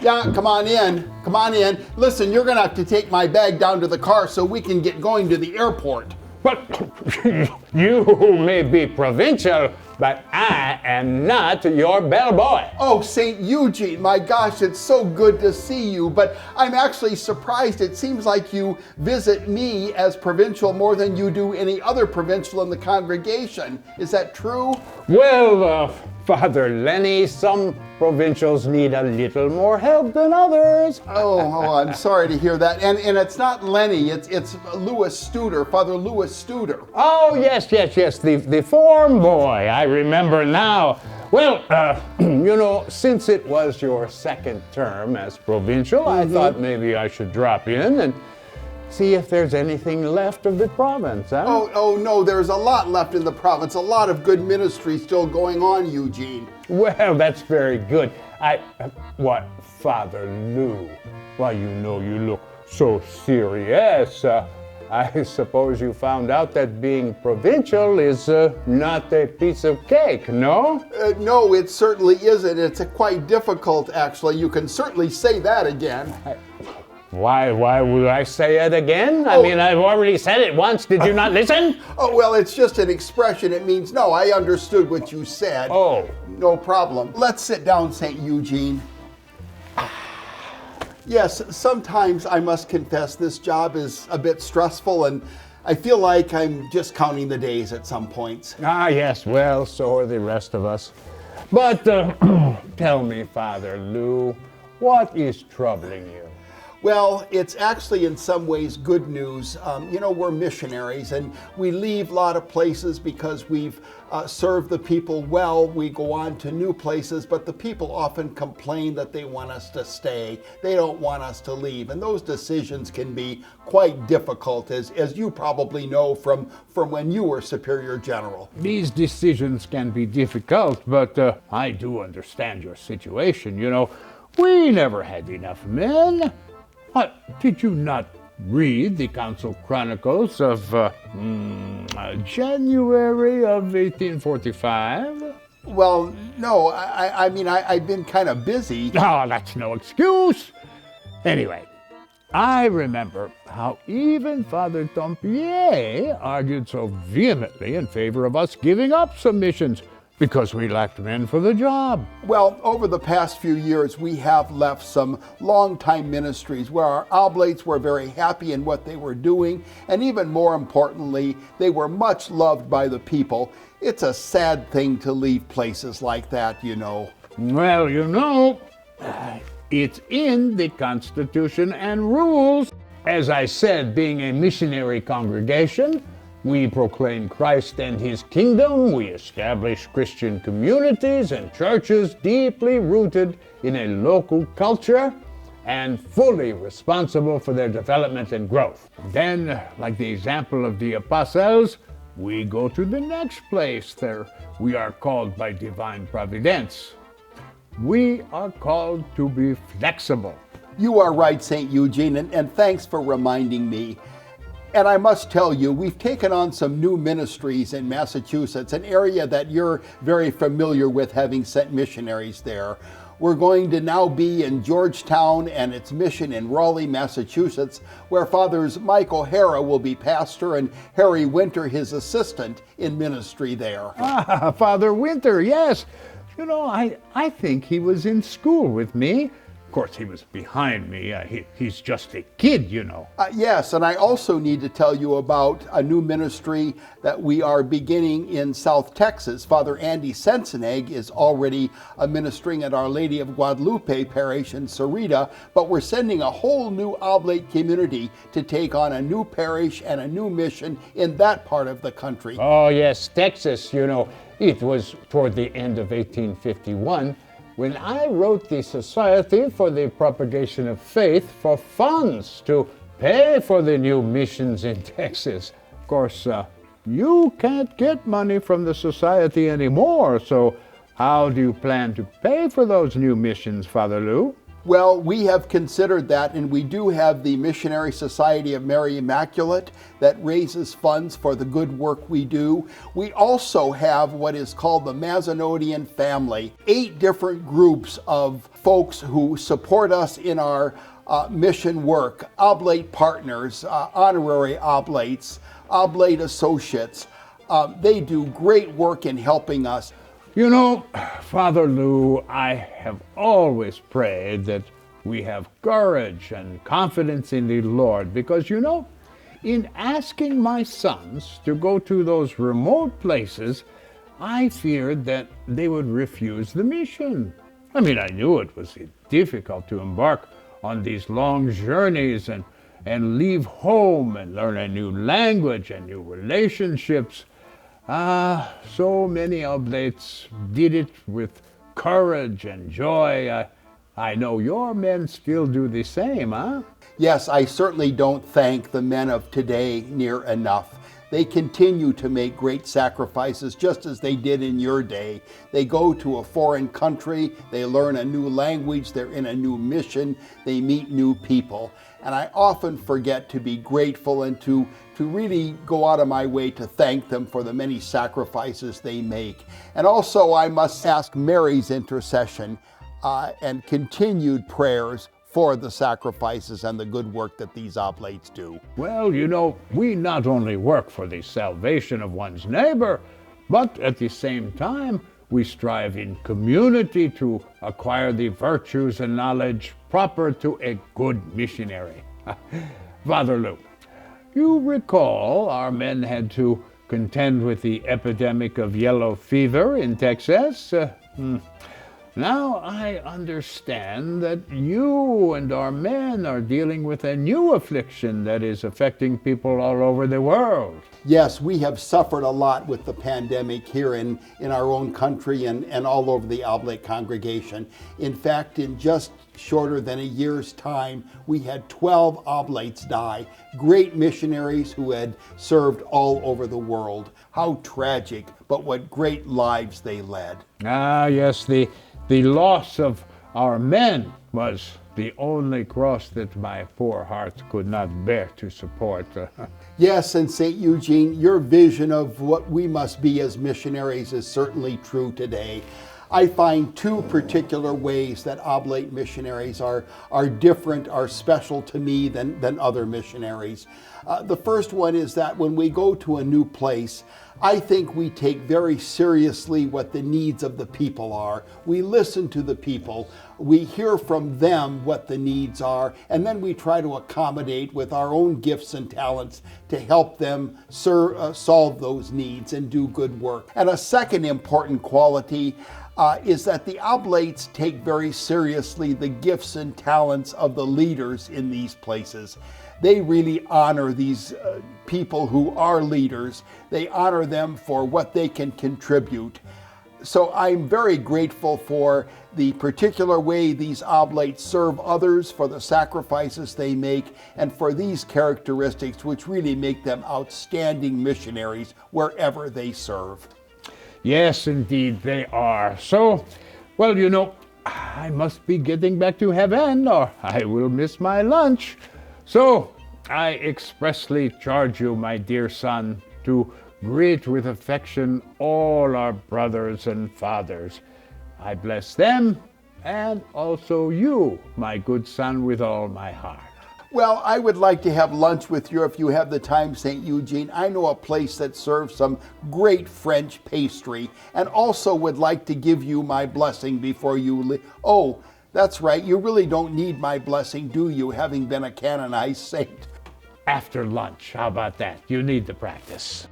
Yeah, come on in. Come on in. Listen, you're going to have to take my bag down to the car so we can get going to the airport. But you may be provincial, but I am not your bellboy. Oh, St. Eugene, my gosh, it's so good to see you, but I'm actually surprised. It seems like you visit me as provincial more than you do any other provincial in the congregation. Is that true? Well, Father Lenny, some provincials need a little more help than others. Oh, I'm sorry to hear that. And it's not Lenny, it's Louis Studer, Father Louis Studer. Oh, yes, the form boy, I remember now. Well, since it was your second term as provincial, I thought maybe I should drop in and see if there's anything left of the province, huh? Oh, no, there's a lot left in the province. A lot of good ministry still going on, Eugene. Well, that's very good. What, Father Lou? Why, you look so serious. I suppose you found out that being provincial is not a piece of cake, no? No, it certainly isn't. It's quite difficult, actually. You can certainly say that again. Why would I say it again? I mean, I've already said it once. Did you not listen? Oh, well, it's just an expression. It means, no, I understood what you said. Oh. No problem. Let's sit down, St. Eugene. Yes, sometimes I must confess this job is a bit stressful, and I feel like I'm just counting the days at some points. Ah, yes, well, so are the rest of us. But tell me, Father Lou, what is troubling you? Well, it's actually in some ways good news. We're missionaries and we leave a lot of places because we've served the people well. We go on to new places, but the people often complain that they want us to stay. They don't want us to leave. And those decisions can be quite difficult, as you probably know from when you were Superior General. These decisions can be difficult, but I do understand your situation. We never had enough men. Did you not read the Council Chronicles of January of 1845? Well, no, I mean, I've been kind of busy. Oh, that's no excuse. Anyway, I remember how even Father Tompier argued so vehemently in favor of us giving up some missions because we lacked men for the job. Well, over the past few years, we have left some long-time ministries where our oblates were very happy in what they were doing, and even more importantly, they were much loved by the people. It's a sad thing to leave places like that, Well, it's in the Constitution and rules. As I said, being a missionary congregation, we proclaim Christ and His kingdom. We establish Christian communities and churches deeply rooted in a local culture and fully responsible for their development and growth. Then, like the example of the apostles, we go to the next place. There, we are called by divine providence. We are called to be flexible. You are right, St. Eugene, and thanks for reminding me. And I must tell you, we've taken on some new ministries in Massachusetts, an area that you're very familiar with, having sent missionaries there. We're going to now be in Georgetown and its mission in Raleigh, Massachusetts, where Fathers Mike O'Hara will be pastor and Harry Winter his assistant in ministry there. Ah, Father Winter, yes. I think he was in school with me. Of course, he was behind me. He's just a kid, Yes, and I also need to tell you about a new ministry that we are beginning in South Texas. Father Andy Sensenegg is already ministering at Our Lady of Guadalupe Parish in Sarita, but we're sending a whole new oblate community to take on a new parish and a new mission in that part of the country. Oh, yes, Texas, it was toward the end of 1851 when I wrote the Society for the Propagation of Faith for funds to pay for the new missions in Texas. Of course, you can't get money from the society anymore, so how do you plan to pay for those new missions, Father Lou? Well, we have considered that, and we do have the Missionary Society of Mary Immaculate that raises funds for the good work we do. We also have what is called the Mazanodian family, 8 different groups of folks who support us in our mission work, oblate partners, honorary oblates, oblate associates. They do great work in helping us. You know, Father Lou, I have always prayed that we have courage and confidence in the Lord because, you know, in asking my sons to go to those remote places, I feared that they would refuse the mission. I mean, I knew it was difficult to embark on these long journeys and leave home and learn a new language and new relationships. So many oblates did it with courage and joy. I know your men still do the same, huh? Yes, I certainly don't thank the men of today near enough. They continue to make great sacrifices just as they did in your day. They go to a foreign country, they learn a new language, they're in a new mission, they meet new people. And I often forget to be grateful and to really go out of my way to thank them for the many sacrifices they make. And also I must ask Mary's intercession and continued prayers for the sacrifices and the good work that these oblates do. Well, you know, we not only work for the salvation of one's neighbor, but at the same time, we strive in community to acquire the virtues and knowledge proper to a good missionary. Father Lou, you recall our men had to contend with the epidemic of yellow fever in Texas? Now I understand that you and our men are dealing with a new affliction that is affecting people all over the world. Yes, we have suffered a lot with the pandemic here in our own country and all over the oblate congregation. In fact, in just shorter than a year's time, we had 12 oblates die, great missionaries who had served all over the world. How tragic, but what great lives they led. Yes, the loss of our men was the only cross that my poor heart could not bear to support. Yes, and St. Eugene, your vision of what we must be as missionaries is certainly true today. I find 2 particular ways that oblate missionaries are different, are special to me than other missionaries. The first one is that when we go to a new place, I think we take very seriously what the needs of the people are. We listen to the people, we hear from them what the needs are, and then we try to accommodate with our own gifts and talents to help them solve those needs and do good work. And a second important quality is that the oblates take very seriously the gifts and talents of the leaders in these places. They really honor these people who are leaders. They honor them for what they can contribute. So I'm very grateful for the particular way these oblates serve others, for the sacrifices they make, and for these characteristics which really make them outstanding missionaries wherever they serve. Yes, indeed, they are. So, well, you know, I must be getting back to heaven or I will miss my lunch. So, I expressly charge you, my dear son, to greet with affection all our brothers and fathers. I bless them and also you, my good son, with all my heart. Well, I would like to have lunch with you if you have the time, St. Eugene. I know a place that serves some great French pastry and also would like to give you my blessing before you leave. Oh, that's right. You really don't need my blessing, do you, having been a canonized saint? After lunch, how about that? You need the practice.